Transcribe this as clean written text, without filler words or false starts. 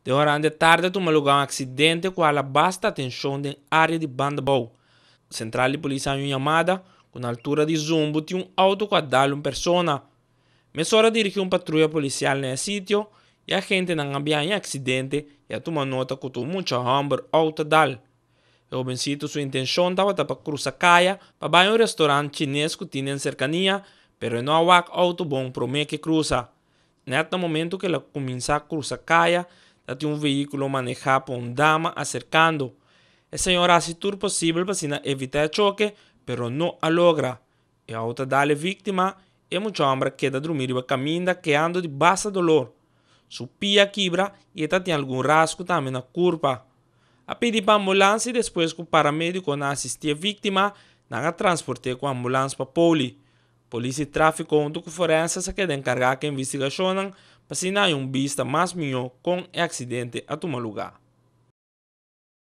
Durante tarde, toma lugar um acidente com a basta atenção na área de Bandabou. Central de polícia em chamada, com a altura de Zumbo, tinha um auto com uma pessoa. Mesora dirigiu uma patrulha policial no sítio e a gente não havia um acidente e a tomar nota que tu muito hambre auto dal. O vencido sua intenção estava para cruzar a caia para um restaurante chinês que tinha em cercania, pero não havia auto bom para o que cruza. Neste momento que ela começa a cruzar a caia, tinha um veículo manejado por uma dama acercando. A senhora fez tudo possível para evitar o choque, pero não a logra. E a outra da vítima é muito hambre que queda dormir no caminho queando de baixa dolor. Sua pia quebra e ela tem algum rasgo também na curva. A pedir para a ambulância e depois que o paramédico não assistia a vítima, não a transportou com a ambulância para a poli. Polícia e tráfico junto com forense se quedam encarregados da investigação para se não há vista mais melhor com o acidente a tomar lugar.